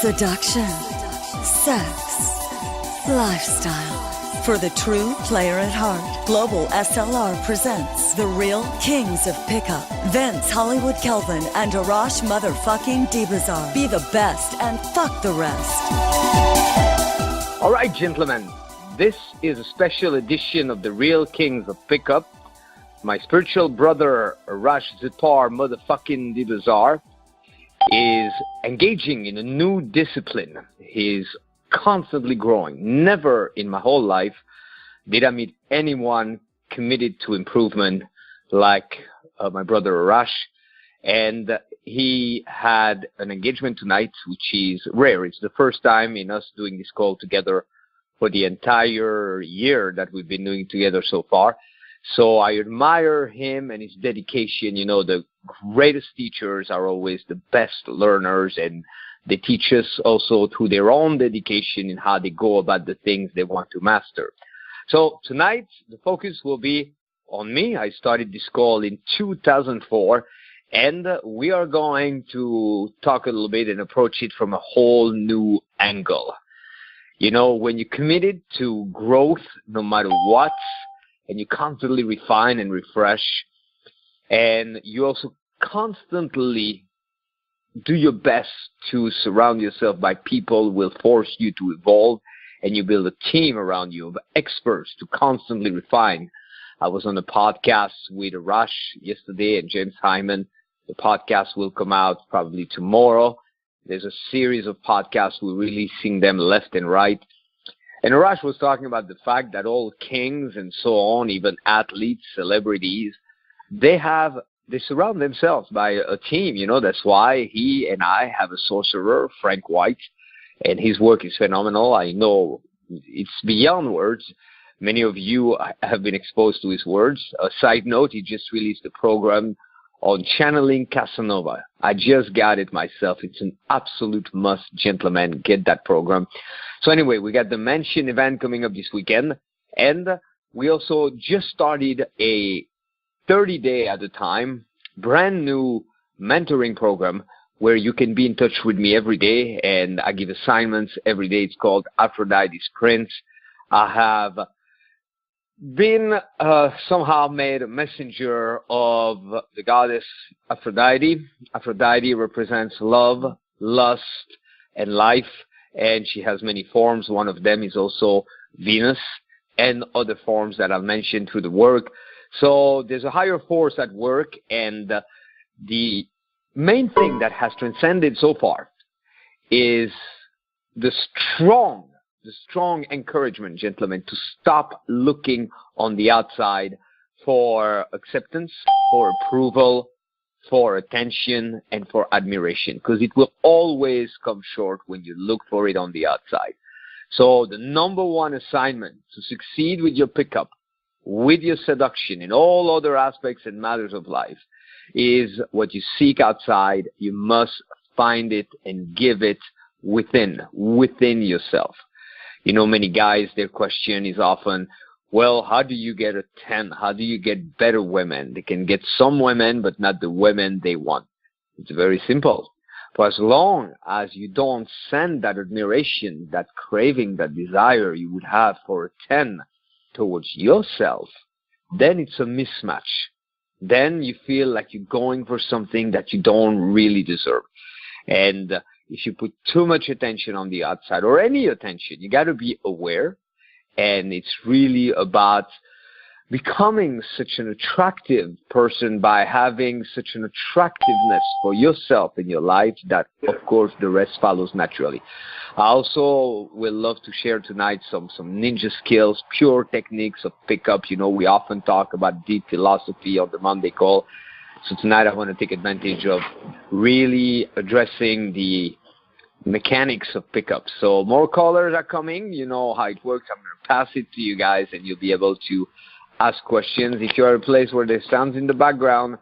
seduction, sex, lifestyle. For the true player at heart, Global SLR presents The Real Kings of Pickup. Vince Hollywood Kelvin and Arash motherfucking Dibazar. Be the best and fuck the rest. All right, gentlemen, this is a special edition of The Real Kings of Pickup. My spiritual brother, Arash motherfucking Dibazar, is engaging in a new discipline. He's constantly growing. Never in my whole life did I meet anyone committed to improvement like my brother Arash. And he had an engagement tonight, which is rare. It's the first time in us doing this call together for the entire year that we've been doing together so far. So I admire him and his dedication. You know, the greatest teachers are always the best learners, and they teach us also through their own dedication in how they go about the things they want to master. So tonight, the focus will be on me. I started this call in 2004, and we are going to talk a little bit and approach it from a whole new angle. You know, when you're committed to growth, no matter what, and you constantly refine and refresh, and you also constantly do your best to surround yourself by people who will force you to evolve, and you build a team around you of experts to constantly refine. I was on a podcast with Arash yesterday and James Hyman. The podcast will come out probably tomorrow. There's a series of podcasts. We're releasing them left and right. And Arash was talking about the fact that all kings and so on, even athletes, celebrities, they surround themselves by a team. You know, that's why he and I have a sorcerer, Frank White, and his work is phenomenal. I know it's beyond words. Many of you have been exposed to his words. A side note, he just released a program on channeling Casanova. I just got it myself. It's an absolute must, gentlemen. Get that program. So anyway, we got the Mansion event coming up this weekend, and we also just started a 30-day at a time, brand new mentoring program where you can be in touch with me every day, and I give assignments every day. It's called Aphrodite's Prince. I have been somehow made a messenger of the goddess Aphrodite. Aphrodite represents love, lust, and life, and she has many forms. One of them is also Venus, and other forms that I've mentioned through the work. So there's a higher force at work, and the main thing that has transcended so far is the strong encouragement, gentlemen, to stop looking on the outside for acceptance, for approval, for attention, and for admiration, because it will always come short when you look for it on the outside. So the number one assignment to succeed with your pickup, with your seduction, in all other aspects and matters of life, is what you seek outside. You must find it and give it within yourself. You know, many guys, their question is often, well, how do you get a 10? How do you get better women? They can get some women, but not the women they want. It's very simple. For as long as you don't send that admiration, that craving, that desire you would have for a 10 towards yourself, then it's a mismatch. Then you feel like you're going for something that you don't really deserve. And if you put too much attention on the outside, or any attention, you got to be aware. And it's really about becoming such an attractive person by having such an attractiveness for yourself in your life that, of course, the rest follows naturally. I also will love to share tonight some ninja skills, pure techniques of pickup. You know, we often talk about deep philosophy on the Monday call. So tonight I want to take advantage of really addressing the mechanics of pickup. So more callers are coming. You know how it works. I'm going to pass it to you guys, and you'll be able to ask questions. If you're at a place where there's sounds in the background,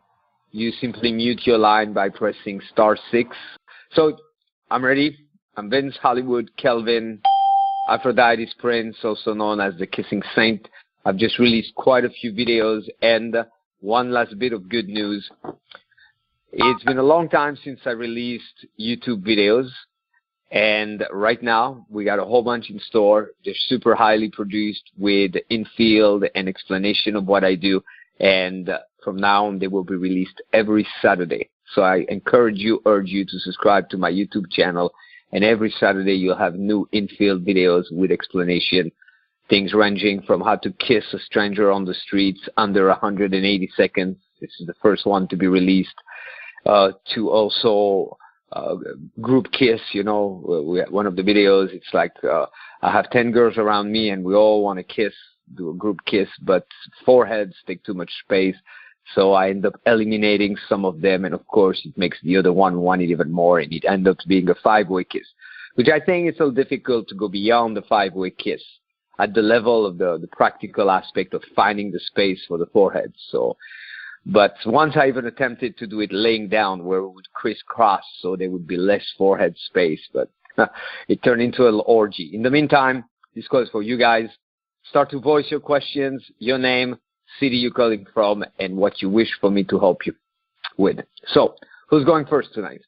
you simply mute your line by pressing *6. So I'm ready. I'm Vince Hollywood Kelvin, Aphrodite's Prince, also known as the Kissing Saint. I've just released quite a few videos, and one last bit of good news. It's been a long time since I released YouTube videos, And right now, we got a whole bunch in store. They're super highly produced with in-field and explanation of what I do. And from now on, they will be released every Saturday. So I urge you to subscribe to my YouTube channel. And every Saturday, you'll have new in-field videos with explanation. Things ranging from how to kiss a stranger on the streets under 180 seconds. This is the first one to be released. To also group kiss, one of the videos, it's like I have 10 girls around me and we all want to kiss, do a group kiss, but foreheads take too much space. So I end up eliminating some of them. And of course, it makes the other one want it even more. And it ends up being a 5-way kiss, which I think it's so difficult to go beyond the 5-way kiss at the level of the practical aspect of finding the space for the forehead. But once I even attempted to do it laying down where we would crisscross so there would be less forehead space, but it turned into an orgy. In the meantime, this calls for you guys. Start to voice your questions, your name, city you're calling from, and what you wish for me to help you with. So, who's going first tonight?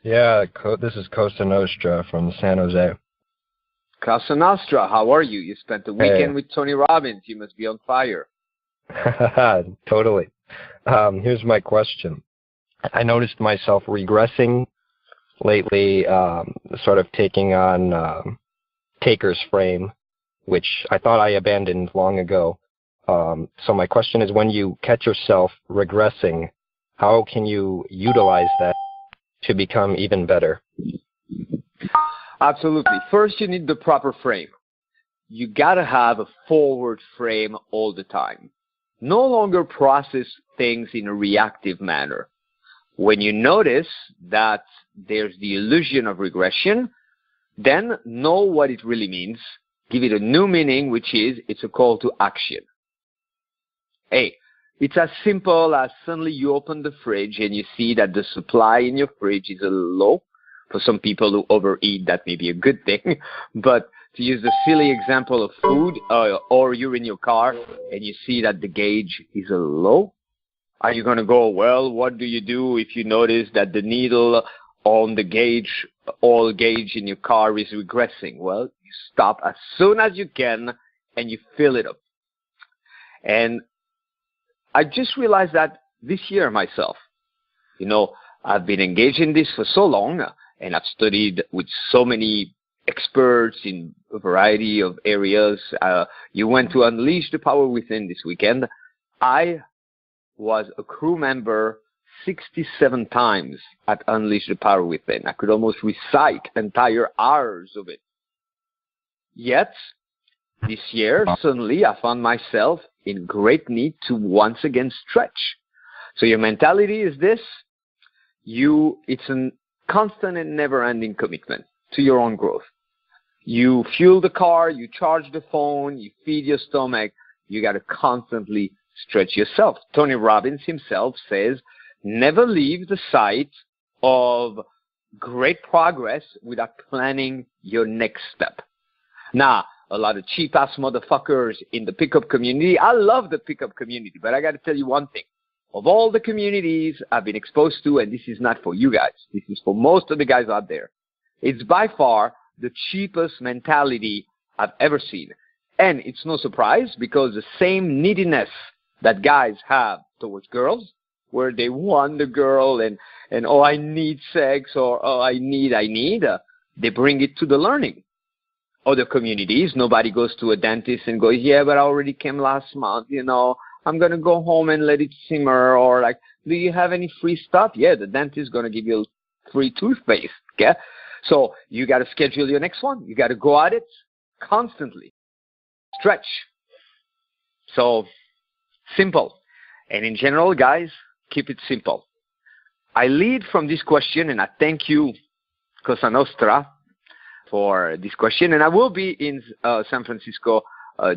Yeah, this is Costa Nostra from San Jose. Costa Nostra, how are you? You spent the weekend with Tony Robbins. You must be on fire. Totally. Here's my question. I noticed myself regressing lately, sort of taking on taker's frame, which I thought I abandoned long ago. So my question is, when you catch yourself regressing, how can you utilize that to become even better? Absolutely. First, you need the proper frame. You got to have a forward frame all the time. No longer process things in a reactive manner. When you notice that there's the illusion of regression, then know what it really means. Give it a new meaning, which is it's a call to action. Hey, it's as simple as suddenly you open the fridge and you see that the supply in your fridge is a little low. For some people who overeat, that may be a good thing. But to use the silly example of food, or you're in your car and you see that the gauge is a little low, are you going to go, well, what do you do if you notice that the needle on the gauge, oil gauge in your car is regressing? Well, you stop as soon as you can and you fill it up. And I just realized that this year myself. I've been engaged in this for so long, and I've studied with so many experts in a variety of areas. You went to Unleash the Power Within this weekend. I was a crew member 67 times at Unleash the Power Within. I could almost recite entire hours of it. Yet, this year, suddenly I found myself in great need to once again stretch. So your mentality is this. It's a constant and never-ending commitment to your own growth. You fuel the car, you charge the phone, you feed your stomach. You got to constantly stretch yourself. Tony Robbins himself says, never leave the site of great progress without planning your next step. Now, a lot of cheap-ass motherfuckers in the pickup community. I love the pickup community, but I got to tell you one thing. Of all the communities I've been exposed to, and this is not for you guys, this is for most of the guys out there, it's by far the cheapest mentality I've ever seen. And it's no surprise, because the same neediness that guys have towards girls, where they want the girl and oh, I need sex, or oh, I need, they bring it to the learning. Other communities, nobody goes to a dentist and goes, yeah, but I already came last month, I'm going to go home and let it simmer. Or like, do you have any free stuff? Yeah, the dentist is going to give you free toothpaste. Okay? So you got to schedule your next one. You got to go at it constantly. Stretch. So simple. And in general, guys, keep it simple. I lead from this question, and I thank you, Cosa Nostra, for this question. And I will be in San Francisco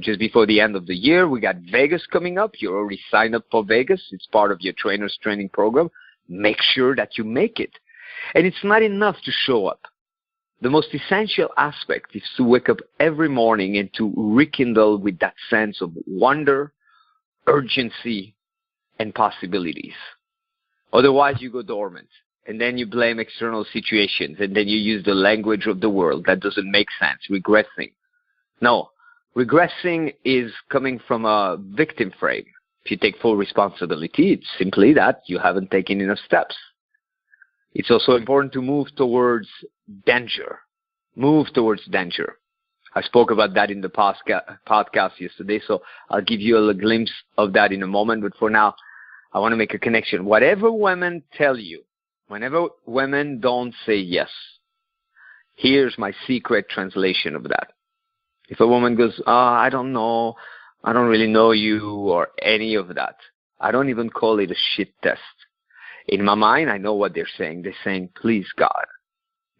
just before the end of the year. We got Vegas coming up. You already signed up for Vegas. It's part of your trainer's training program. Make sure that you make it. And it's not enough to show up. The most essential aspect is to wake up every morning and to rekindle with that sense of wonder, urgency, and possibilities. Otherwise, you go dormant. and then you blame external situations, and then you use the language of the world. That doesn't make sense. Regressing. No. Regressing is coming from a victim frame. If you take full responsibility, it's simply that you haven't taken enough steps. It's also important to move towards danger. Move towards danger. I spoke about that in the podcast yesterday, so I'll give you a little glimpse of that in a moment. But for now, I want to make a connection. Whatever women tell you, whenever women don't say yes, here's my secret translation of that. If a woman goes, I don't know, I don't really know you, or any of that, I don't even call it a shit test. In my mind, I know what they're saying. They're saying, please, God,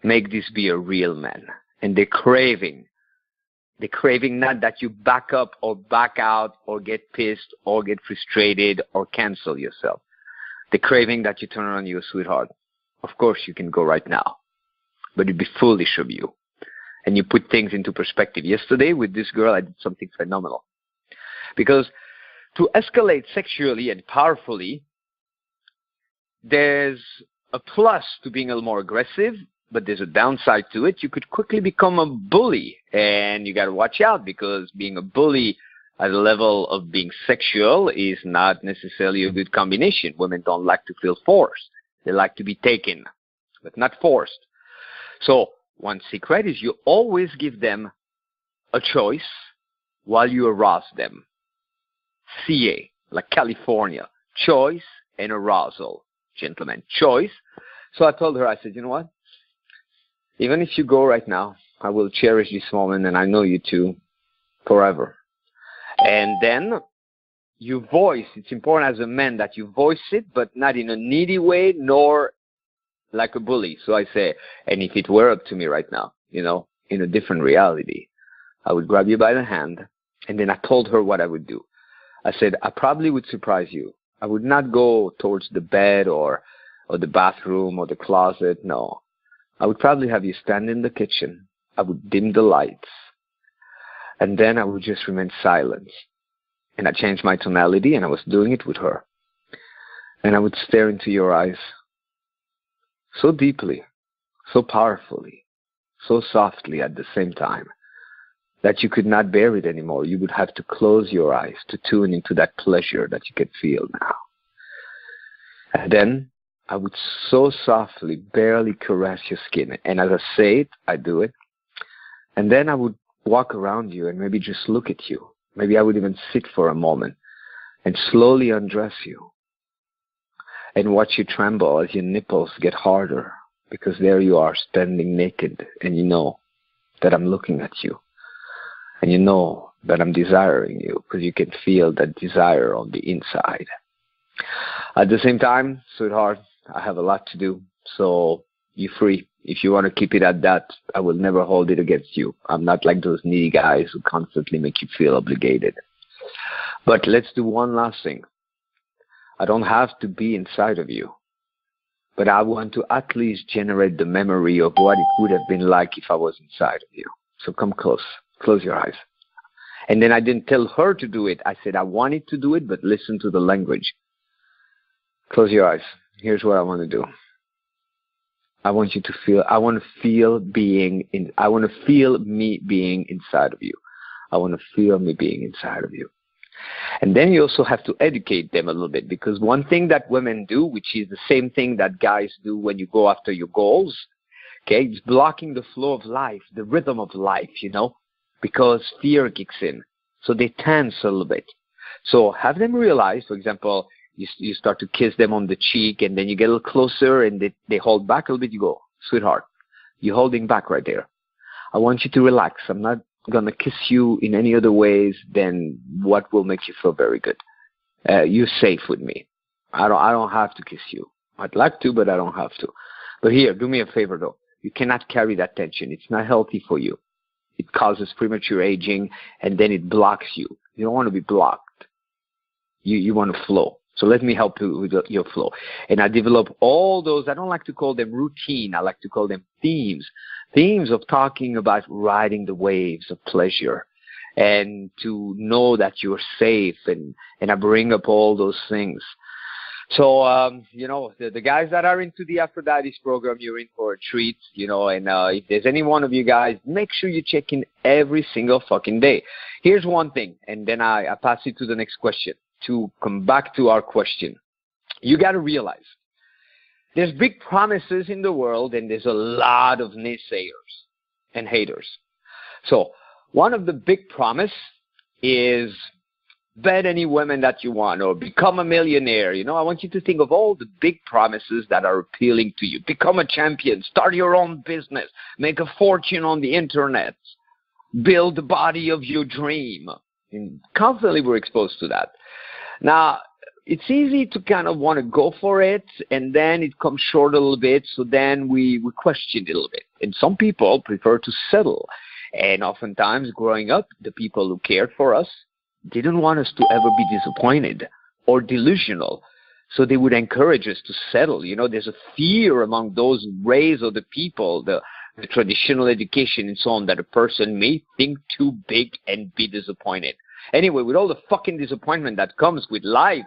make this be a real man. And they're craving not that you back up or back out or get pissed or get frustrated or cancel yourself. They're craving that you turn on your sweetheart. Of course, you can go right now, but it'd be foolish of you. And you put things into perspective. Yesterday with this girl, I did something phenomenal. Because to escalate sexually and powerfully, there's a plus to being a little more aggressive, but there's a downside to it. You could quickly become a bully, and you got to watch out, because being a bully at a level of being sexual is not necessarily a good combination. Women don't like to feel forced. They like to be taken, but not forced. So one secret is you always give them a choice while you arouse them. CA, like California, choice and arousal. Gentlemen, choice. So I told her, I said, you know what? Even if you go right now, I will cherish this moment, and I know you too, forever. And then you voice, it's important as a man that you voice it, but not in a needy way, nor like a bully. So I say, and if it were up to me right now, you know, in a different reality, I would grab you by the hand, and then I told her what I would do. I said, I probably would surprise you. I would not go towards the bed or the bathroom or the closet. No. I would probably have you stand in the kitchen. I would dim the lights. And then I would just remain silent. And I changed my tonality, and I was doing it with her. And I would stare into your eyes so deeply, so powerfully, so softly at the same time, that you could not bear it anymore. You would have to close your eyes to tune into that pleasure that you can feel now. And then I would so softly, barely caress your skin. And as I say it, I do it. And then I would walk around you and maybe just look at you. Maybe I would even sit for a moment and slowly undress you and watch you tremble as your nipples get harder, because there you are standing naked, and you know that I'm looking at you. And you know that I'm desiring you, because you can feel that desire on the inside. At the same time, sweetheart, I have a lot to do, so you're free. If you want to keep it at that, I will never hold it against you. I'm not like those needy guys who constantly make you feel obligated. But let's do one last thing. I don't have to be inside of you, but I want to at least generate the memory of what it would have been like if I was inside of you. So come close. Close your eyes. And then I didn't tell her to do it. I said I wanted to do it, but listen to the language. Close your eyes. Here's what I want to do. I want you to feel, I want to feel me being inside of you. I want to feel me being inside of you. And then you also have to educate them a little bit, because one thing that women do, which is the same thing that guys do when you go after your goals, okay, it's blocking the flow of life, the rhythm of life, you know, because fear kicks in. So they tense a little bit. So have them realize, for example, you start to kiss them on the cheek, and then you get a little closer, and they hold back a little bit. You go, sweetheart, you're holding back right there. I want you to relax. I'm not going to kiss you in any other ways than what will make you feel very good. You're safe with me. I don't have to kiss you. I'd like to, but I don't have to. But here, do me a favor, though. You cannot carry that tension. It's not healthy for you. It causes premature aging, and then it blocks you. You don't want to be blocked. You want to flow. So let me help you with your flow. And I develop all those, I don't like to call them routine. I like to call them themes. Themes of talking about riding the waves of pleasure, and to know that you're safe. And I bring up all those things. So, the guys that are into the Aphrodite program, you're in for a treat, and if there's any one of you guys, make sure you check in every single fucking day. Here's one thing, and then I pass it to the next question. To come back to our question, you got to realize there's big promises in the world, and there's a lot of naysayers and haters. So one of the big promise is bet any women that you want or become a millionaire. I want you to think of all the big promises that are appealing to you. Become a champion, start your own business, make a fortune on the internet, build the body of your dream. And constantly we're exposed to that. Now, it's easy to kind of want to go for it, and then it comes short a little bit, so then we question it a little bit. And some people prefer to settle. And oftentimes, growing up, the people who cared for us didn't want us to ever be disappointed or delusional. So they would encourage us to settle. There's a fear among those raised or the people, the traditional education and so on, that a person may think too big and be disappointed. Anyway, with all the fucking disappointment that comes with life,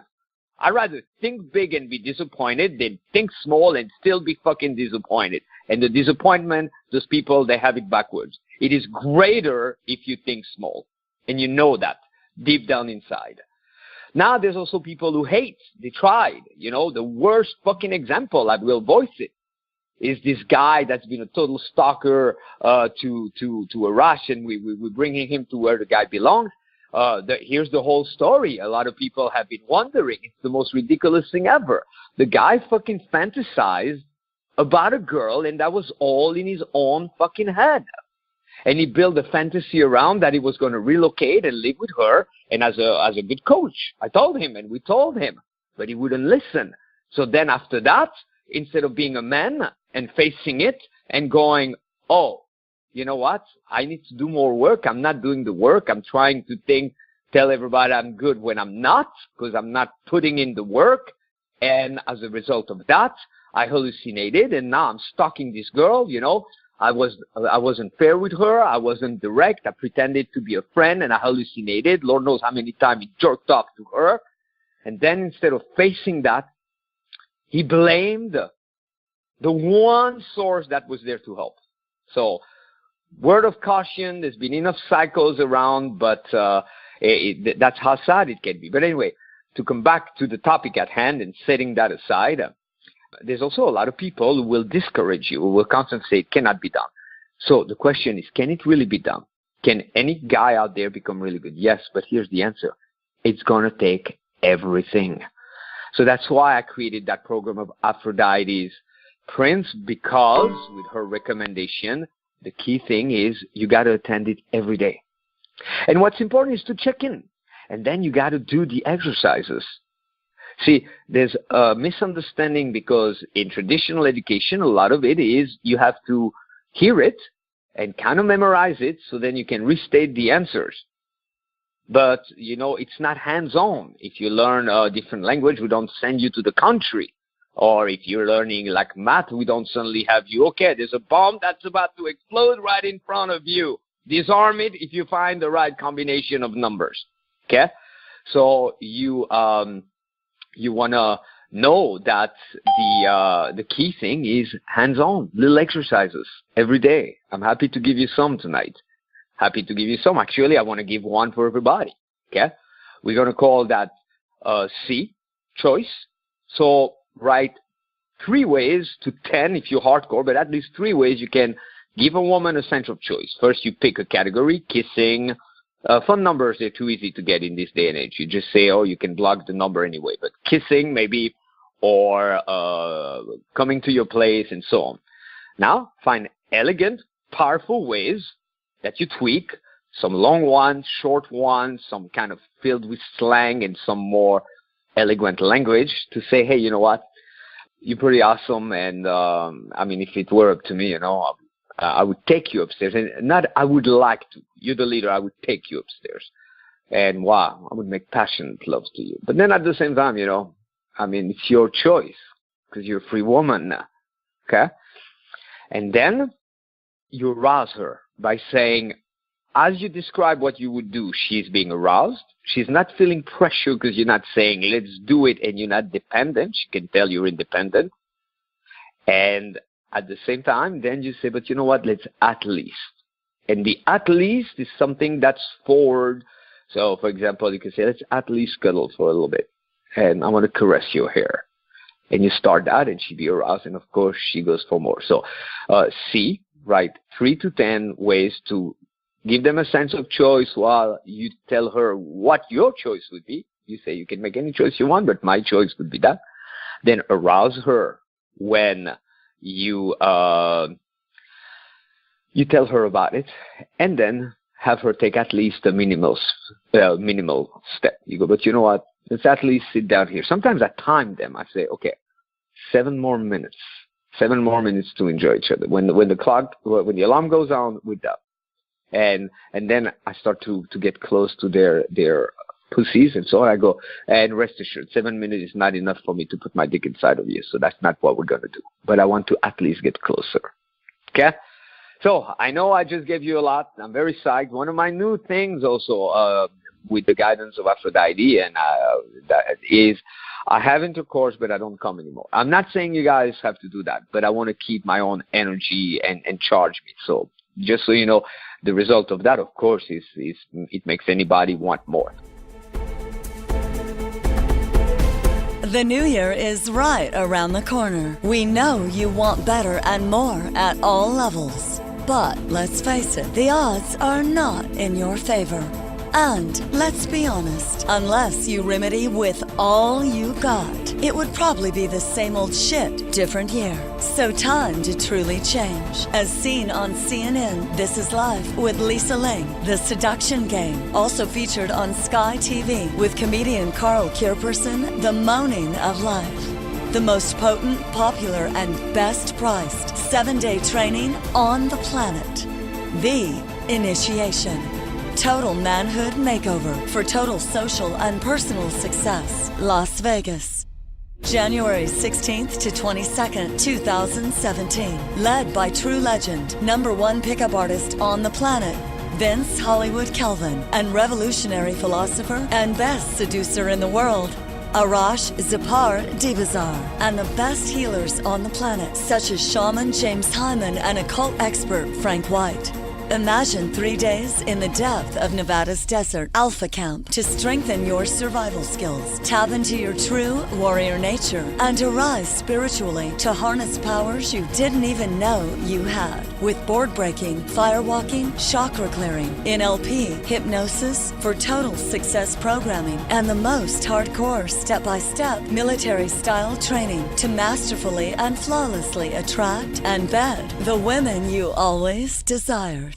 I'd rather think big and be disappointed than think small and still be fucking disappointed. And the disappointment, those people, they have it backwards. It is greater if you think small. And you know that deep down inside. Now there's also people who hate. They tried. The worst fucking example, I will voice it, is this guy that's been a total stalker to Arash, and we're bringing him to where the guy belongs. Here's the whole story. A lot of people have been wondering. It's the most ridiculous thing ever. The guy fucking fantasized about a girl, and that was all in his own fucking head. And he built a fantasy around that he was going to relocate and live with her. And as a good coach, I told him, and we told him, but he wouldn't listen. So then after that, instead of being a man and facing it and going, oh, you know what? I need to do more work. I'm not doing the work. I'm trying to tell everybody I'm good when I'm not, because I'm not putting in the work. And as a result of that, I hallucinated, and now I'm stalking this girl. I wasn't fair with her. I wasn't direct. I pretended to be a friend, and I hallucinated. Lord knows how many times he jerked off to her. And then instead of facing that, he blamed the one source that was there to help. So, word of caution, there's been enough cycles around, but that's how sad it can be. But anyway, to come back to the topic at hand and setting that aside, there's also a lot of people who will discourage you, who will constantly say it cannot be done. So the question is, can it really be done? Can any guy out there become really good? Yes, but here's the answer. It's going to take everything. So that's why I created that program of Aphrodite's Prince, because with her recommendation, the key thing is you got to attend it every day. And what's important is to check in. And then you got to do the exercises. See, there's a misunderstanding because in traditional education, a lot of it is you have to hear it and kind of memorize it so then you can restate the answers. But, it's not hands-on. If you learn a different language, we don't send you to the country. Or if you're learning like math, we don't suddenly have you, okay, there's a bomb that's about to explode right in front of you. Disarm it if you find the right combination of numbers. Okay? So you want to know that the key thing is hands-on, little exercises every day. I'm happy to give you some tonight. Happy to give you some. Actually, I want to give one for everybody. Okay? We're going to call that C, choice. So write 3 ways to 10 if you're hardcore, but at least 3 ways you can give a woman a sense of choice. First, you pick a category, kissing. Phone numbers, they're too easy to get in this day and age. You just say, oh, you can block the number anyway. But kissing, maybe, or coming to your place and so on. Now, find elegant, powerful ways that you tweak. Some long ones, short ones, some kind of filled with slang and some more elegant language to say, hey, you know what? You're pretty awesome. And, if it were up to me, I would take you upstairs. And not I would like to. You're the leader. I would take you upstairs. And wow, I would make passionate love to you. But then at the same time, it's your choice because you're a free woman now. Okay? And then you arouse her by saying, as you describe what you would do, she's being aroused. She's not feeling pressure because you're not saying, let's do it, and you're not dependent. She can tell you're independent. And at the same time, then you say, but you know what, let's at least. And the at least is something that's forward. So, for example, you can say, let's at least cuddle for a little bit. And I want to caress your hair. And you start that, and she be aroused, and of course, she goes for more. So, C, write 3 to 10 ways to give them a sense of choice while you tell her what your choice would be. You say you can make any choice you want, but my choice would be that. Then arouse her when you tell her about it, and then have her take at least a minimal step. You go, but you know what? Let's at least sit down here. Sometimes I time them. I say, okay, 7 more minutes. 7 more minutes to enjoy each other. When the alarm goes on, we're done. And then I start to get close to their pussies, and so I go, and rest assured, 7 minutes is not enough for me to put my dick inside of you, so that's not what we're going to do. But I want to at least get closer. Okay? So I know I just gave you a lot. I'm very psyched. One of my new things also with the guidance of Aphrodite, and that is I have intercourse, but I don't come anymore. I'm not saying you guys have to do that, but I want to keep my own energy and charge me. So just so you know, the result of that, of course, is it makes anybody want more. The new year is right around the corner. We know you want better and more at all levels. But let's face it, the odds are not in your favor. And let's be honest, unless you remedy with all you got, it would probably be the same old shit, different year. So time to truly change. As seen on CNN, This Is Life with Lisa Ling, The Seduction Game, also featured on Sky TV with comedian Carl Kierperson, The Moaning of Life. The most potent, popular, and best priced 7-day training on the planet. The Initiation. Total manhood makeover for total social and personal success. Las Vegas. January 16th to 22nd, 2017. Led by true legend, #1 pickup artist on the planet, Vince Hollywood Kelvin, and revolutionary philosopher and best seducer in the world, Arash Dibazar, and the best healers on the planet, such as shaman James Hyman and occult expert Frank White. Imagine 3 days in the depth of Nevada's desert, Alpha Camp, to strengthen your survival skills, tap into your true warrior nature, and arise spiritually to harness powers you didn't even know you had. With board breaking, firewalking, chakra clearing, NLP, hypnosis for total success programming, and the most hardcore step-by-step military-style training to masterfully and flawlessly attract and bed the women you always desired.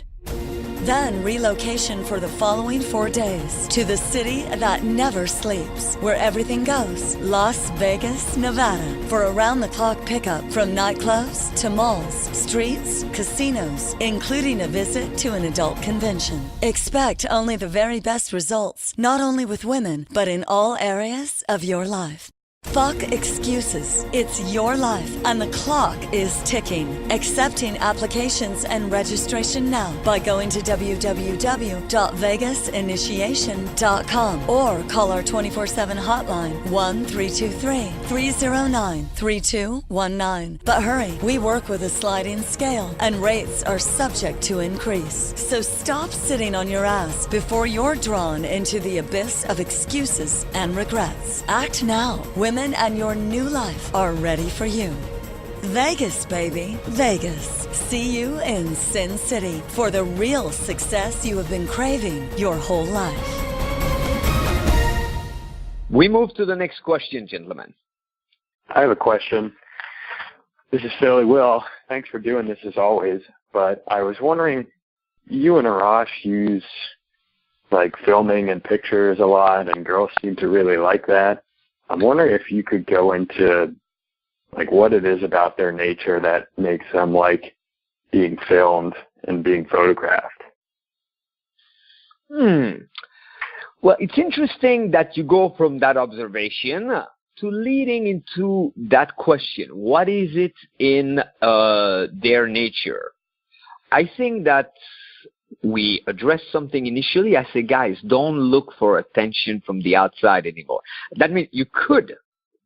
Then relocation for the following 4 days to the city that never sleeps, where everything goes, Las Vegas, Nevada, for around-the-clock pickup from nightclubs to malls, streets, casinos, including a visit to an adult convention. Expect only the very best results, not only with women, but in all areas of your life. Fuck excuses. It's your life, and the clock is ticking. Accepting applications and registration now by going to www.vegasinitiation.com or call our 24/7 hotline 1-323-309-3219. But hurry, we work with a sliding scale, and rates are subject to increase. So stop sitting on your ass before you're drawn into the abyss of excuses and regrets. Act now. Women and your new life are ready for you. Vegas, baby. Vegas. See you in Sin City for the real success you have been craving your whole life. We move to the next question, gentlemen. I have a question. This is Philly Will. Thanks for doing this as always. But I was wondering, you and Arash use like filming and pictures a lot, and girls seem to really like that. I'm wondering if you could go into like what it is about their nature that makes them like being filmed and being photographed. Well, it's interesting that you go from that observation to leading into that question. What is it in their nature? I think that we address something initially, I say, guys, don't look for attention from the outside anymore. That means you could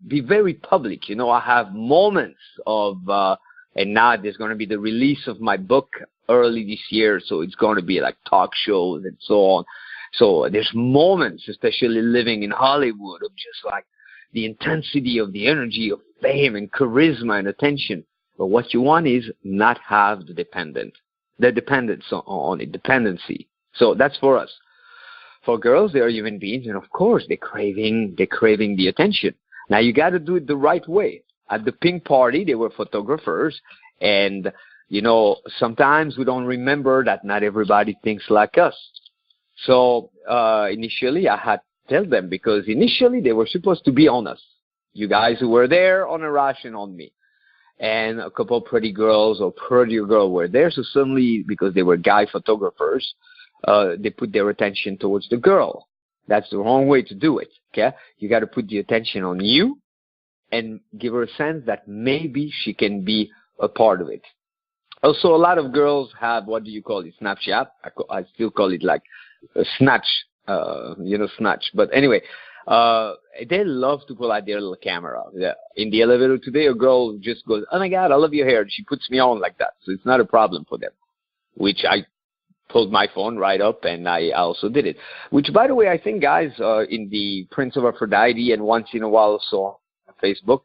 be very public. You know, I have moments of, and now there's going to be the release of my book early this year, so it's going to be like talk shows and so on. So there's moments, especially living in Hollywood, of just like the intensity of the energy of fame and charisma and attention. But what you want is not have the dependence on it, dependency. So that's for us. For girls, they are human beings, and of course, they're craving the attention. Now you got to do it the right way. At the pink party, they were photographers, and you know, sometimes we don't remember that not everybody thinks like us. So initially, I had to tell them, because initially they were supposed to be on us. You guys who were there, on Arash and on me. And a couple of pretty girls or prettier girls were there. So suddenly, because they were guy photographers, they put their attention towards the girl. That's the wrong way to do it. Okay, you got to put the attention on you and give her a sense that maybe she can be a part of it. Also, a lot of girls have, what do you call it, Snapchat? I still call it like a snatch, snatch. But anyway, they love to pull out their little camera. In the elevator today, a girl just goes, "Oh my God, I love your hair." And she puts me on like that. So it's not a problem for them, which I pulled my phone right up and I also did it. Which, by the way, I think, guys, in the Prince of Aphrodite and once in a while also on Facebook,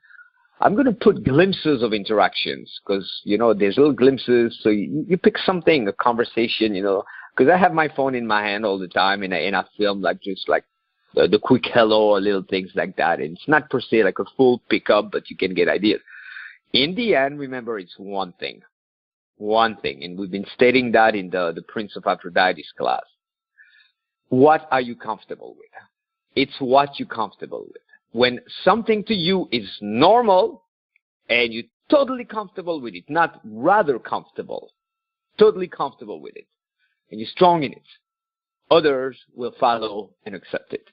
I'm going to put glimpses of interactions, because, you know, there's little glimpses. So you pick something, a conversation, you know, because I have my phone in my hand all the time, and I film like just like the quick hello or little things like that. And it's not per se like a full pickup, but you can get ideas. In the end, remember, it's one thing. One thing. And we've been stating that in the Prince of Aphrodite's class. What are you comfortable with? It's what you're comfortable with. When something to you is normal and you're totally comfortable with it, not rather comfortable, totally comfortable with it, and you're strong in it, others will follow and accept it.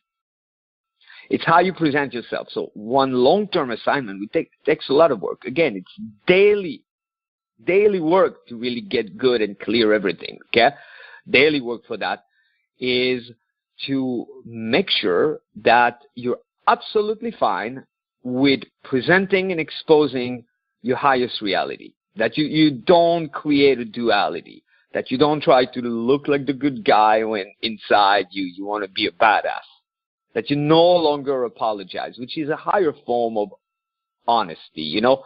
It's how you present yourself. So one long-term assignment takes a lot of work. Again, it's daily work to really get good and clear everything. Okay? Daily work for that is to make sure that you're absolutely fine with presenting and exposing your highest reality. That you don't create a duality. That you don't try to look like the good guy when inside you want to be a badass. That you no longer apologize, which is a higher form of honesty, you know.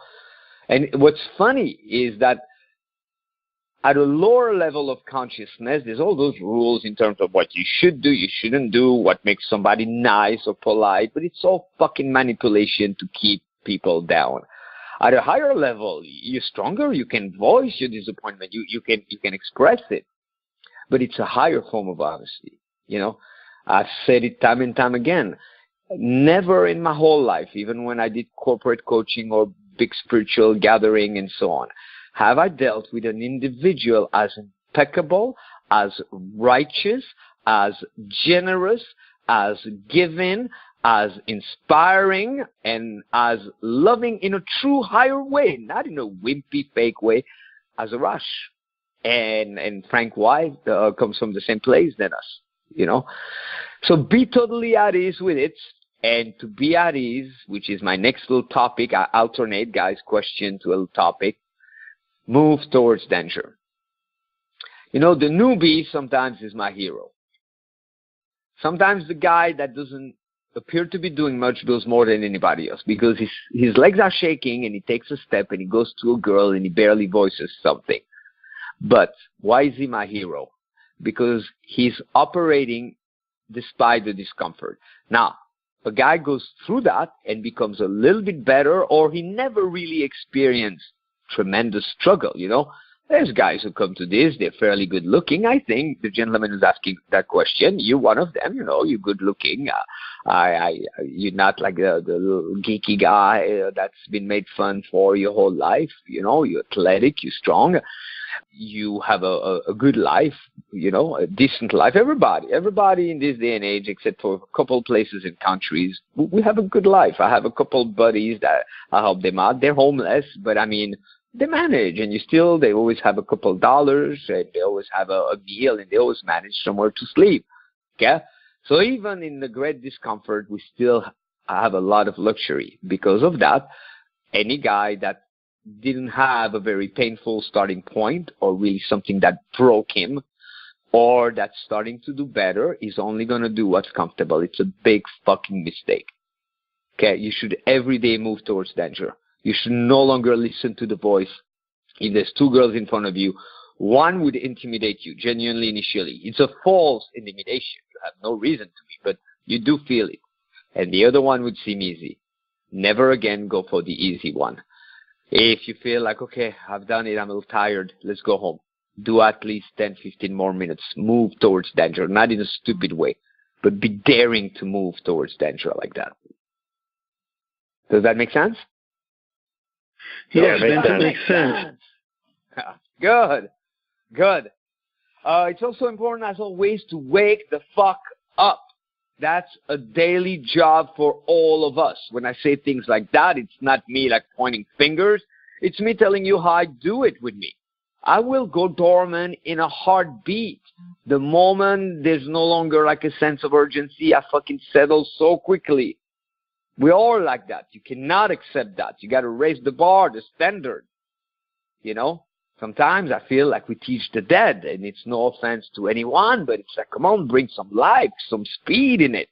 And what's funny is that at a lower level of consciousness, there's all those rules in terms of what you should do, you shouldn't do, what makes somebody nice or polite, but it's all fucking manipulation to keep people down. At a higher level, you're stronger, you can voice your disappointment, you can express it, but it's a higher form of honesty, you know. I've said it time and time again. Never in my whole life, even when I did corporate coaching or big spiritual gathering and so on, have I dealt with an individual as impeccable, as righteous, as generous, as giving, as inspiring, and as loving in a true higher way, not in a wimpy, fake way, as Arash. And Frank White comes from the same place than us, you know. So be totally at ease with it. And to be at ease, which is my next little topic, I alternate, guys, question to a little topic. Move towards danger. You know, the newbie sometimes is my hero. Sometimes the guy that doesn't appear to be doing much does more than anybody else, because his legs are shaking and he takes a step and he goes to a girl and he barely voices something. But why is he my hero? Because he's operating despite the discomfort. Now, a guy goes through that and becomes a little bit better, or he never really experienced tremendous struggle, you know. There's guys who come to this, they're fairly good looking. I think the gentleman who's asking that question, you're one of them, you know, you're good looking. You're not like the little geeky guy that's been made fun for your whole life, you know, you're athletic, you're strong. You have a good life, you know, a decent life. Everybody in this day and age, except for a couple places and countries, we have a good life. I have a couple buddies that I help them out. They're homeless, but I mean, they manage, and they always have a couple of dollars, and they always have a meal, and they always manage somewhere to sleep. Okay? So even in the great discomfort, we still have a lot of luxury. Because of that, any guy that didn't have a very painful starting point, or really something that broke him, or that's starting to do better, is only going to do what's comfortable. It's a big fucking mistake. Okay? You should every day move towards danger. You should no longer listen to the voice. If there's two girls in front of you, one would intimidate you genuinely initially. It's a false intimidation. You have no reason to be, but you do feel it. And the other one would seem easy. Never again go for the easy one. If you feel like, okay, I've done it, I'm a little tired, let's go home. Do at least 10, 15 more minutes. Move towards danger, not in a stupid way, but be daring to move towards danger like that. Does that make sense? Yes, that makes sense. Good. It's also important, as always, to wake the fuck up. That's a daily job for all of us. When I say things like that, it's not me like pointing fingers. It's me telling you how I do it with me. I will go dormant in a heartbeat. The moment there's no longer like a sense of urgency, I fucking settle so quickly. We're all like that. You cannot accept that. You got to raise the bar, the standard. You know? Sometimes I feel like we teach the dead, and it's no offense to anyone, but it's like, come on, bring some life, some speed in it.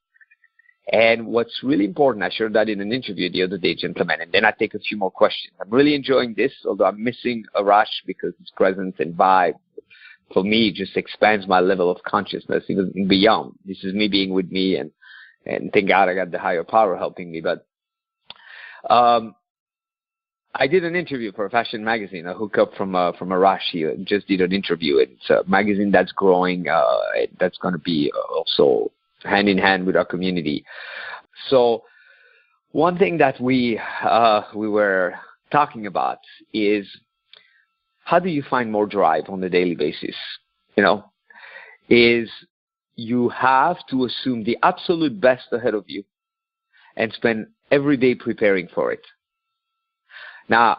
And what's really important, I shared that in an interview the other day, gentlemen, and then I take a few more questions. I'm really enjoying this, although I'm missing Arash because his presence and vibe, for me, just expands my level of consciousness even beyond. This is me being with me, and thank God I got the higher power helping me. But I did an interview for a fashion magazine. I hooked up from Arash. He just did an interview. It's a magazine that's growing. That's going to be also hand in hand with our community. So one thing that we were talking about is, how do you find more drive on a daily basis? You know, is you have to assume the absolute best ahead of you and spend every day preparing for it. Now,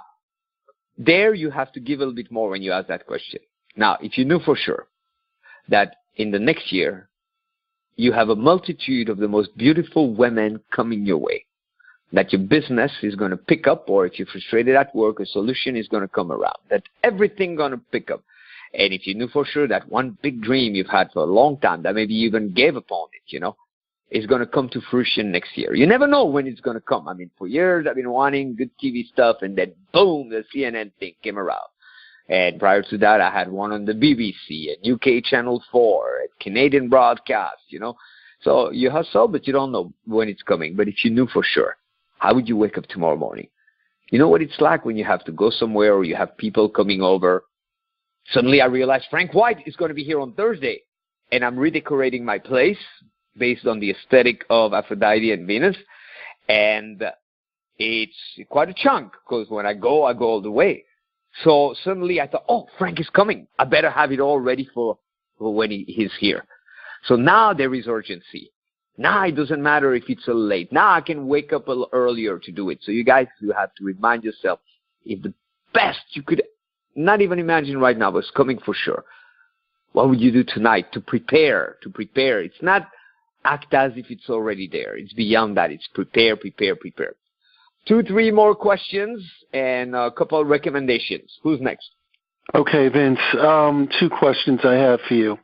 there you have to give a little bit more when you ask that question. Now, if you knew for sure that in the next year, you have a multitude of the most beautiful women coming your way, that your business is going to pick up, or if you're frustrated at work, a solution is going to come around, that everything going to pick up. And if you knew for sure that one big dream you've had for a long time, that maybe you even gave upon it, you know, is going to come to fruition next year. You never know when it's going to come. I mean, for years I've been wanting good TV stuff, and then boom, the CNN thing came around. And prior to that, I had one on the BBC and UK Channel 4, and Canadian broadcast, you know. So you hustle, but you don't know when it's coming. But if you knew for sure, how would you wake up tomorrow morning? You know what it's like when you have to go somewhere, or you have people coming over. Suddenly I realized Frank White is going to be here on Thursday, and I'm redecorating my place based on the aesthetic of Aphrodite and Venus. And it's quite a chunk, because when I go all the way. So suddenly I thought, oh, Frank is coming. I better have it all ready for when he's here. So now there is urgency. Now it doesn't matter if it's a little late. Now I can wake up a little earlier to do it. So you guys, you have to remind yourself, if the best you could not even imagine right now was coming for sure, what would you do tonight to prepare? It's not act as if it's already there. It's beyond that. It's prepare. 2, 3 more questions and a couple of recommendations. Who's next? Okay, Vince. 2 questions I have for you.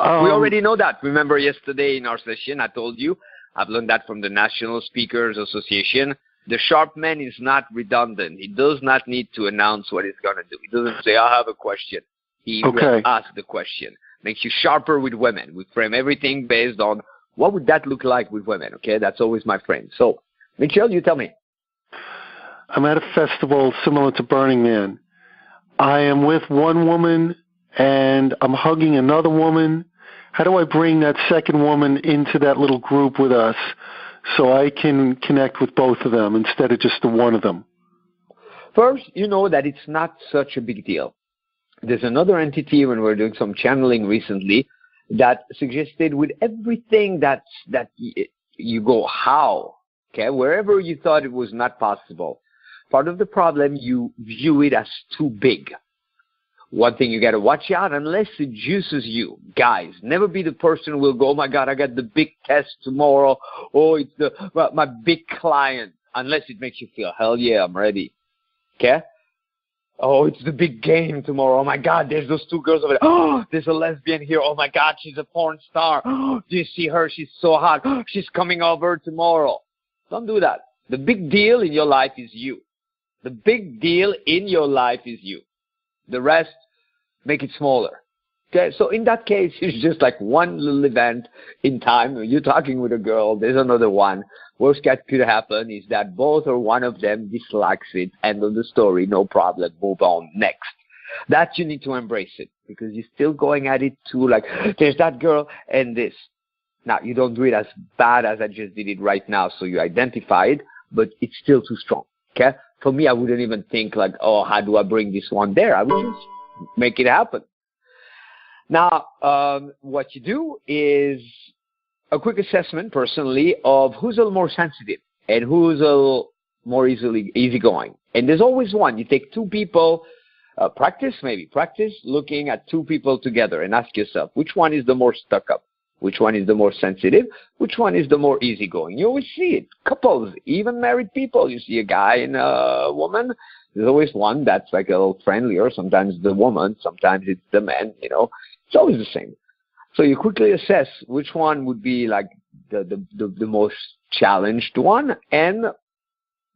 We already know that. Remember yesterday in our session, I told you, I've learned that from the National Speakers Association. The sharp man is not redundant. He does not need to announce what he's going to do. He doesn't say, I have a question. He will ask the question. Makes you sharper with women. We frame everything based on what would that look like with women, okay? That's always my friend. So, Michelle, you tell me. I'm at a festival similar to Burning Man. I am with one woman, and I'm hugging another woman. How do I bring that second woman into that little group with us so I can connect with both of them instead of just the one of them? First, you know that it's not such a big deal. There's another entity, when we're doing some channeling recently, that suggested with everything that you go, how? Okay, wherever you thought it was not possible. part of the problem, you view it as too big. One thing you got to watch out, unless it juices you. Guys, never be the person who will go, oh my God, I got the big test tomorrow. Oh, it's my big client. Unless it makes you feel, hell yeah, I'm ready. Okay? Oh, it's the big game tomorrow. Oh my God, there's those two girls over there. Oh, there's a lesbian here. Oh my God, she's a porn star. Oh, do you see her? She's so hot. Oh, she's coming over tomorrow. Don't do that. The big deal in your life is you. The big deal in your life is you. The rest, make it smaller. Okay, so in that case, it's just like one little event in time. You're talking with a girl, there's another one. Worst that could happen is that both or one of them dislikes it. End of the story, no problem, move on, next. That you need to embrace it, because you're still going at it too, like, there's that girl and this. Now, you don't do it as bad as I just did it right now, so you identify it, but it's still too strong, okay? For me, I wouldn't even think like, oh, how do I bring this one there? I would just make it happen. Now, what you do is a quick assessment, personally, of who's a little more sensitive and who's a little more easygoing. And there's always one. You take two people, practice looking at two people together and ask yourself, which one is the more stuck up? Which one is the more sensitive? Which one is the more easygoing? You always see it. Couples, even married people. You see a guy and a woman. There's always one that's like a little friendlier. Sometimes the woman, sometimes it's the man, you know. It's always the same. So you quickly assess which one would be like the most challenged one. And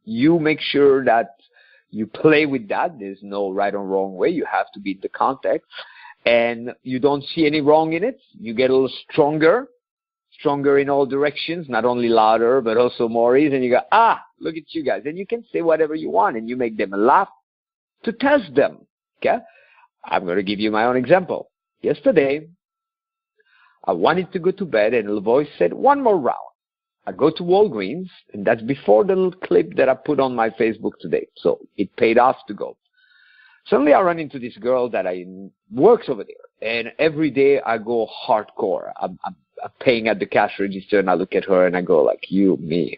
you make sure that you play with that. There's no right or wrong way. You have to be in the context. And you don't see any wrong in it. You get a little stronger in all directions, not only louder, but also more easy. And you go, look at you guys. And you can say whatever you want, and you make them laugh to test them, okay? I'm going to give you my own example. Yesterday, I wanted to go to bed, and the voice said, one more round. I go to Walgreens, and that's before the little clip that I put on my Facebook today. So it paid off to go. Suddenly I run into this girl that works over there, and every day I go hardcore. I'm paying at the cash register, and I look at her and I go like, you, me,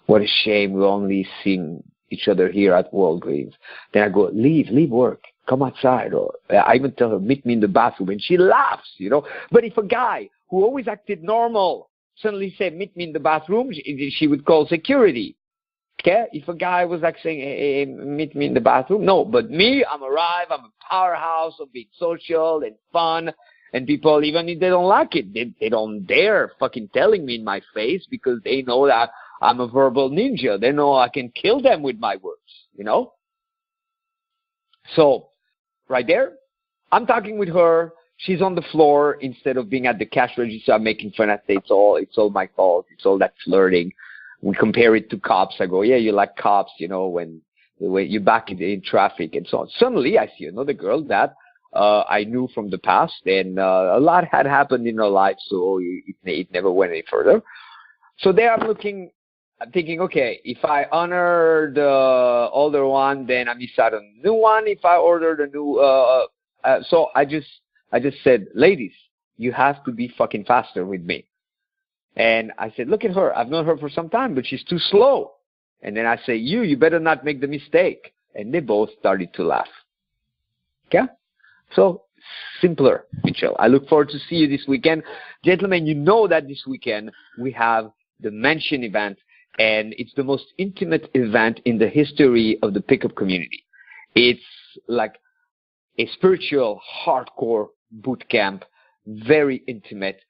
what a shame we only seeing each other here at Walgreens. Then I go, leave work, come outside. Or I even tell her, meet me in the bathroom, and she laughs, you know. But if a guy who always acted normal suddenly said, meet me in the bathroom, she would call security. Okay, if a guy was like saying, hey, meet me in the bathroom. No, but me, I'm a powerhouse of being social and fun. And people, even if they don't like it, they don't dare fucking telling me in my face, because they know that I'm a verbal ninja. They know I can kill them with my words, you know? So, right there, I'm talking with her. She's on the floor. Instead of being at the cash register, I'm making fun. I say, it's all my fault. It's all that flirting. We compare it to cops. I go, yeah, you like cops, you know, when you're back in traffic and so on. Suddenly, I see another girl that I knew from the past, and a lot had happened in her life, so it never went any further. So there I'm thinking, okay, if I honor the older one, then I miss out on the new one. If I order the new, so I just said, ladies, you have to be fucking faster with me. And I said, look at her. I've known her for some time, but she's too slow. And then I say, you better not make the mistake. And they both started to laugh. Okay? So, simpler, Mitchell. I look forward to see you this weekend. Gentlemen, you know that this weekend we have the Mention event, and it's the most intimate event in the history of the pickup community. It's like a spiritual, hardcore boot camp, very intimate,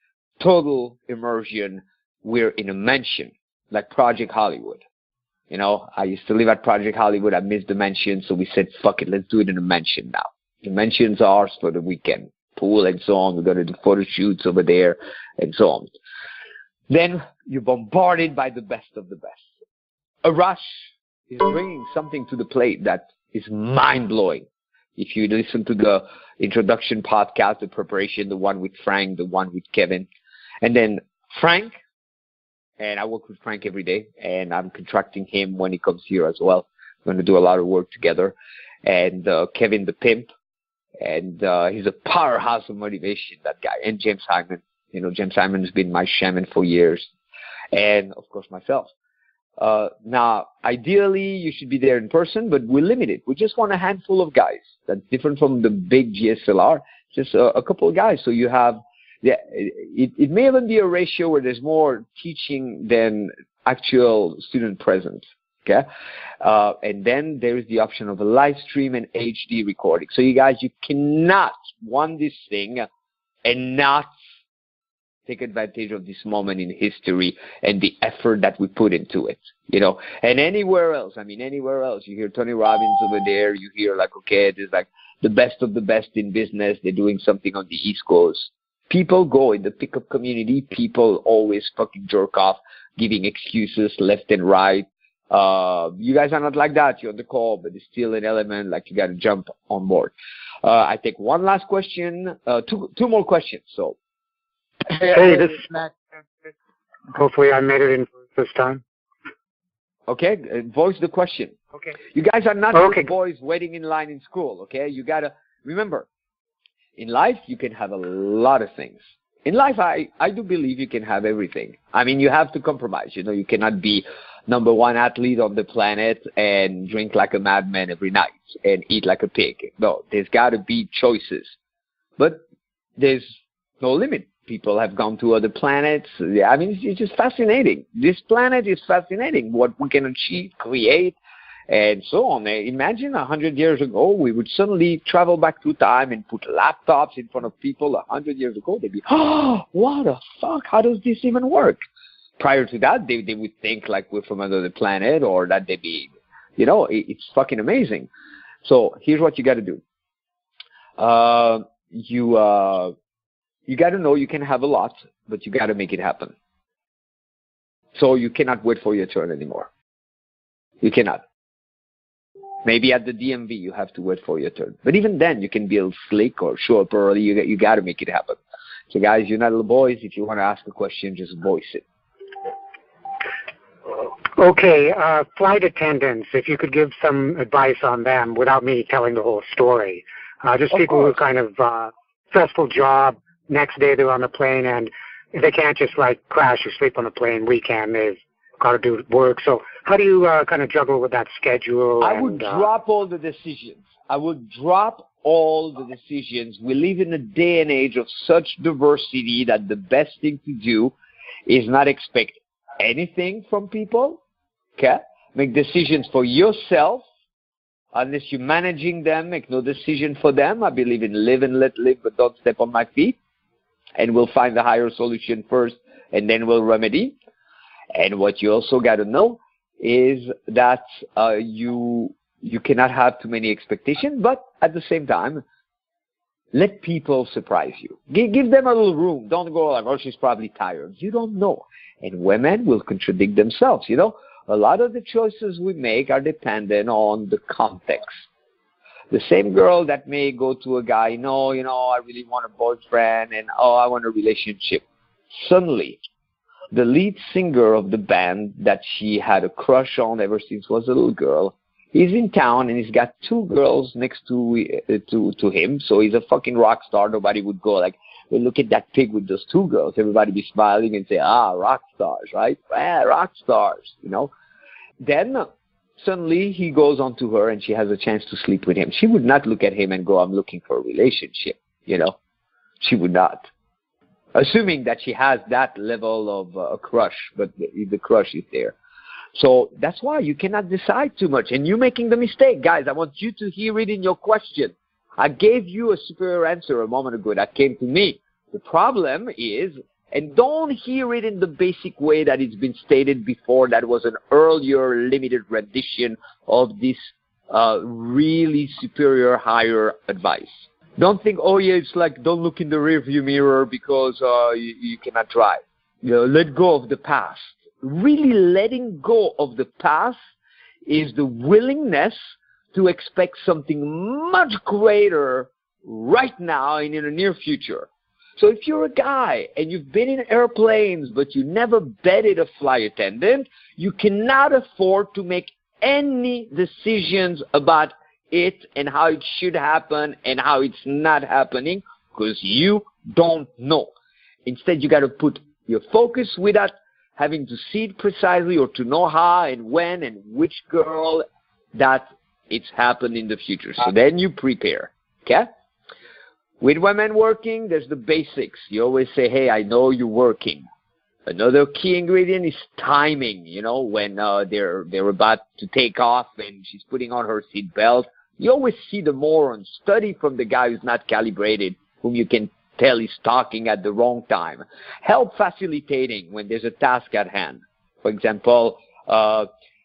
total immersion. We're in a mansion, like Project Hollywood. You know, I used to live at Project Hollywood. I missed the mansion, so we said, fuck it, let's do it in a mansion now. The mansion's ours for the weekend. Pool and so on. We're going to do photo shoots over there and so on. Then you're bombarded by the best of the best. Arash is bringing something to the plate that is mind-blowing. If you listen to the introduction podcast, the preparation, the one with Frank, the one with Kevin, and then Frank, and I work with Frank every day, and I'm contracting him when he comes here as well. We're going to do a lot of work together. And Kevin the pimp, and he's a powerhouse of motivation, that guy. And James Hyman. You know, James Hyman has been my shaman for years. And, of course, myself. Now, ideally, you should be there in person, but we're limited. We just want a handful of guys. That's different from the big GSLR, just a couple of guys. So you have, it may even be a ratio where there's more teaching than actual student presence. Okay, and then there is the option of a live stream and HD recording. So you guys, you cannot want this thing and not take advantage of this moment in history and the effort that we put into it, you know. And anywhere else, you hear Tony Robbins over there, you hear like, okay, there's like the best of the best in business, they're doing something on the East Coast. People go in the pickup community, people always fucking jerk off, giving excuses left and right. You guys are not like that. You're on the call, but there's still an element like you got to jump on board. I take one last question, two more questions. So, hey, this is Matt. Hopefully, I made it in this time. Okay, voice the question. Okay. You guys are not just boys waiting in line in school. Okay, you gotta remember. In life, you can have a lot of things. In life, I do believe you can have everything. I mean, you have to compromise. You know, you cannot be number one athlete on the planet and drink like a madman every night and eat like a pig. No, there's got to be choices. But there's no limit. People have gone to other planets. I mean, it's just fascinating. This planet is fascinating, what we can achieve, create, and so on. Imagine 100 years ago, we would suddenly travel back through time and put laptops in front of people 100 years ago. They'd be, oh, what the fuck? How does this even work? Prior to that, they would think like we're from another planet or that they'd be, you know, it's fucking amazing. So here's what you got to do. You got to know you can have a lot, but you got to make it happen. So you cannot wait for your turn anymore. You cannot. Maybe at the DMV you have to wait for your turn. But even then, you can be a little slick or show up early. You got to make it happen. So guys, you're not little boys. If you want to ask a question, just voice it. Okay, flight attendants, if you could give some advice on them without me telling the whole story. Just people who kind of stressful job, next day they're on the plane, and if they can't just like crash or sleep on the plane weekend, they've got to do work. So how do you kind of juggle with that schedule? I would drop all the decisions. We live in a day and age of such diversity that the best thing to do is not expect anything from people. Okay? Make decisions for yourself. Unless you're managing them, make no decision for them. I believe in live and let live, but don't step on my feet. And we'll find the higher solution first, and then we'll remedy. And what you also got to know is that you cannot have too many expectations, but at the same time, let people surprise you. Give them a little room. Don't go like, oh, she's probably tired. You don't know. And women will contradict themselves, you know. A lot of the choices we make are dependent on the context. The same girl that may go to a guy, no, you know, I really want a boyfriend, and oh, I want a relationship. Suddenly, the lead singer of the band that she had a crush on ever since was a little girl, he's in town and he's got two girls next to him, so he's a fucking rock star. Nobody would go like, well, look at that pig with those two girls. Everybody be smiling and say, rock stars, right? Rock stars, you know. Then suddenly he goes on to her and she has a chance to sleep with him. She would not look at him and go, I'm looking for a relationship, you know. She would not. Assuming that she has that level of a crush, but the crush is there. So that's why you cannot decide too much. And you're making the mistake. Guys, I want you to hear it in your question. I gave you a superior answer a moment ago that came to me. The problem is, and don't hear it in the basic way that it's been stated before, that was an earlier limited rendition of this really superior, higher advice. Don't think, oh yeah, it's like don't look in the rearview mirror because you cannot drive. You know, let go of the past. Really letting go of the past is the willingness to expect something much greater right now and in the near future. So if you're a guy and you've been in airplanes but you never bedded a flight attendant, you cannot afford to make any decisions about it and how it should happen and how it's not happening because you don't know. Instead, you got to put your focus without having to see it precisely or to know how and when and which girl that it's happened in the future. So then you prepare, okay? With women working, there's the basics. You always say, hey, I know you're working. Another key ingredient is timing, you know, when they're about to take off and she's putting on her seat belt. You always see the moron. Study from the guy who's not calibrated, whom you can tell he's talking at the wrong time. Help facilitating when there's a task at hand. For example,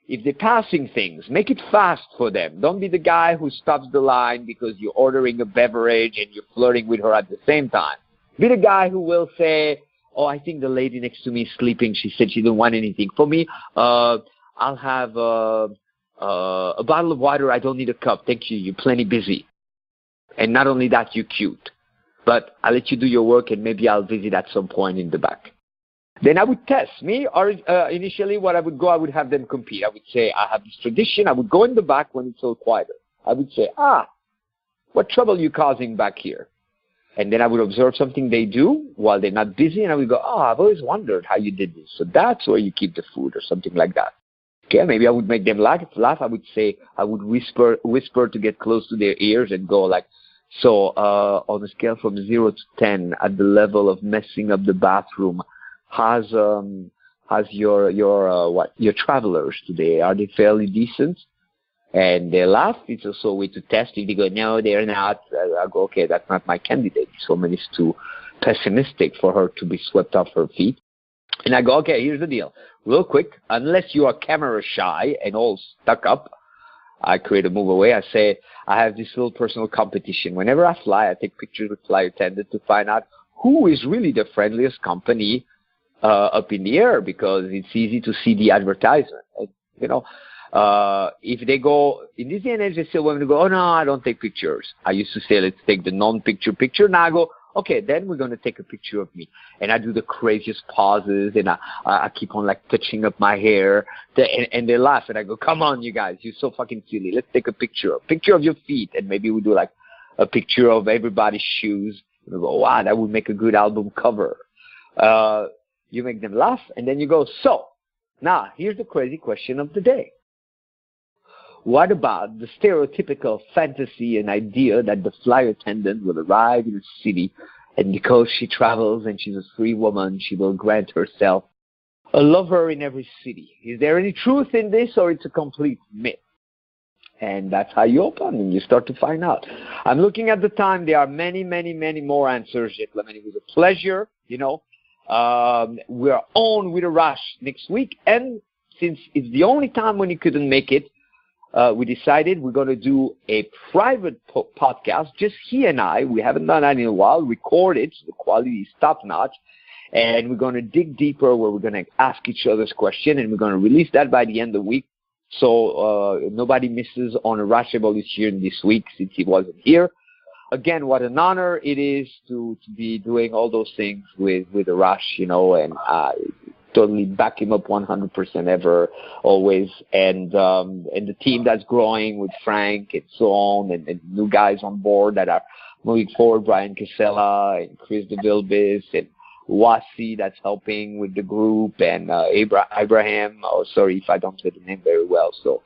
if they're passing things, make it fast for them. Don't be the guy who stops the line because you're ordering a beverage and you're flirting with her at the same time. Be the guy who will say, oh, I think the lady next to me is sleeping. She said she didn't want anything. For me, I'll have a bottle of water. I don't need a cup. Thank you. You're plenty busy. And not only that, you're cute. But I'll let you do your work, and maybe I'll visit at some point in the back. Then I would test. Initially, what I would have them compete. I would say, I have this tradition. I would go in the back when it's all quieter. I would say, what trouble are you causing back here? And then I would observe something they do while they're not busy, and I would go, I've always wondered how you did this. So that's where you keep the food or something like that. Okay, maybe I would make them laugh. I would say, I would whisper to get close to their ears and go like, so on a scale from 0 to 10, at the level of messing up the bathroom, how's your travelers today? Are they fairly decent? And they laugh. It's also a way to test. If they go, no, they're not, I go, okay, that's not my candidate. This woman is too pessimistic for her to be swept off her feet. And I go, okay, here's the deal. Real quick, unless you are camera shy and all stuck up, I create a move away. I say, I have this little personal competition. Whenever I fly, I take pictures with flight attendants to find out who is really the friendliest company up in the air, because it's easy to see the advertisement. You know, if they go, in this day and age, they still want to go, oh, no, I don't take pictures. I used to say, let's take the non-picture picture. Now I go, okay, then we're going to take a picture of me. And I do the craziest pauses, and I keep on, like, touching up my hair. And they laugh, and I go, come on, you guys, you're so fucking silly. Let's take a picture of your feet. And maybe we do, like, a picture of everybody's shoes. And we go, wow, that would make a good album cover. You make them laugh, and then you go, so, now, here's the crazy question of the day. What about the stereotypical fantasy and idea that the flight attendant will arrive in a city, and because she travels and she's a free woman, she will grant herself a lover in every city? Is there any truth in this, or it's a complete myth? And that's how you open and you start to find out. I'm looking at the time. There are many, many, many more answers, gentlemen. It was a pleasure, you know. We're on with Arash next week, and since it's the only time when he couldn't make it, we decided we're going to do a private podcast, just he and I. We haven't done that in a while. Record it. The quality is top-notch. And we're going to dig deeper, where we're going to ask each other's question, and we're going to release that by the end of the week. So nobody misses on Arash Evolution this week, since he wasn't here. Again, what an honor it is to be doing all those things with Arash, you know, and totally back him up 100% ever, always. And the team that's growing with Frank and so on, and new guys on board that are moving forward, Brian Casella and Chris DeVilbiss and Wasi that's helping with the group, and Abraham. Oh, sorry if I don't say the name very well. So,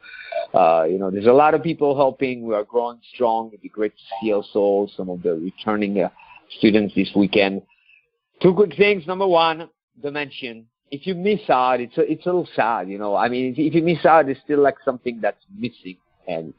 you know, there's a lot of people helping. We are growing strong. It'd be great to see also some of the returning students this weekend. Two quick things. Number one, Dimension. If you miss out, it's a little sad, you know. I mean, if you miss out, it's still like something that's missing. And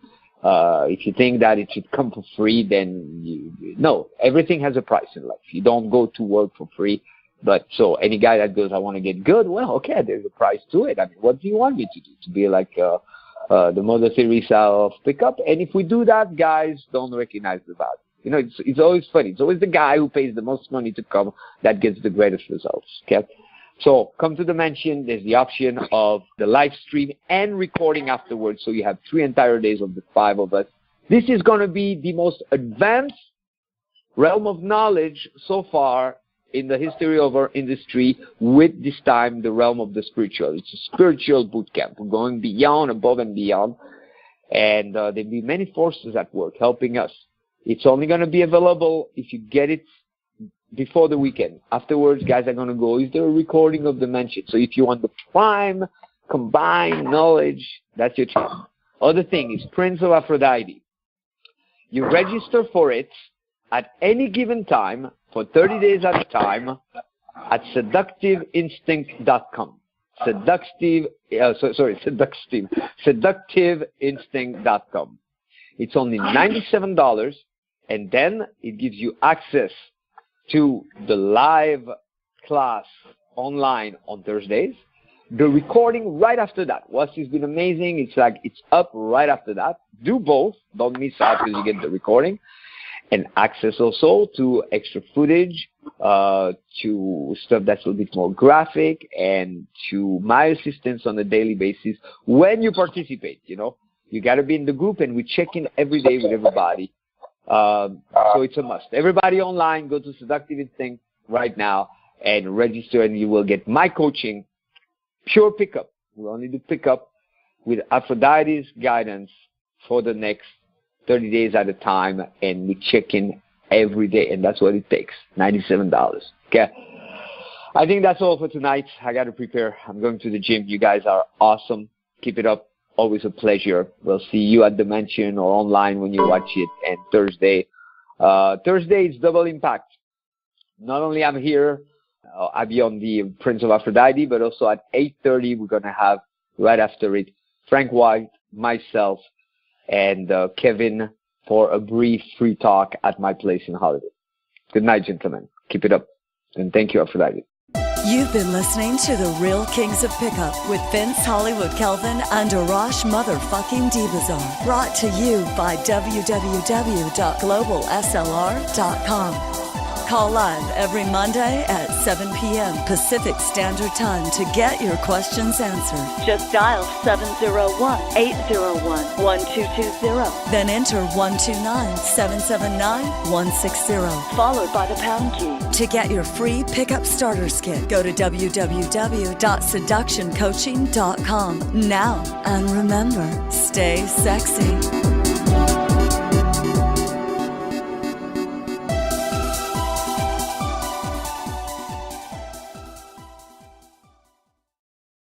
if you think that it should come for free, then no, everything has a price in life. You don't go to work for free. But so any guy that goes, I want to get good, well, okay, there's a price to it. I mean, what do you want me to do? To be like the Mother Teresa of pickup? And if we do that, guys don't recognize the value. You know, it's always funny. It's always the guy who pays the most money to come that gets the greatest results, okay? So come to Dimension. There's the option of the live stream and recording afterwards. So you have 3 entire days of the 5 of us. This is going to be the most advanced realm of knowledge so far in the history of our industry, with this time the realm of the spiritual. It's a spiritual boot camp. We're going beyond, above and beyond. And there'll be many forces at work helping us. It's only going to be available if you get it before the weekend. Afterwards, guys are going to go, is there a recording of the mention? So if you want the prime combined knowledge, that's your choice. Other thing is Prince of Aphrodite. You register for it at any given time for 30 days at a time at seductiveinstinct.com. Seductiveinstinct.com. It's only $97, and then it gives you access to the live class online on Thursdays, the recording right after that. What's been amazing, it's up right after that. Do both, don't miss out because you get the recording, and access also to extra footage, to stuff that's a little bit more graphic, and to my assistance on a daily basis when you participate. You got to be in the group, and we check in every day with everybody. So it's a must. Everybody online, go to Seductive Instinct right now and register, and you will get my coaching, pure pickup. We only do pickup with Aphrodite's guidance for the next 30 days at a time, and we check in every day, and that's what it takes, $97. Okay. I think that's all for tonight. I got to prepare. I'm going to the gym. You guys are awesome. Keep it up. Always a pleasure. We'll see you at the Mansion or online when you watch it. And Thursday is double impact. Not only I'm here, I'll be on the Prince of Aphrodite, but also at 8:30 we're going to have, right after it, Frank White, myself, and Kelvin for a brief free talk at my place in Hollywood. Good night, gentlemen. Keep it up. And thank you, Aphrodite. You've been listening to The Real Kings of Pickup with Vince Hollywood Kelvin and Arash motherfucking Dibazar. Brought to you by www.globalslr.com. Call live every Monday at 7 p.m. Pacific Standard Time to get your questions answered. Just dial 701-801-1220. Then enter 129-779-160, followed by the pound key. To get your free pickup starters kit, go to www.seductioncoaching.com now. And remember, stay sexy.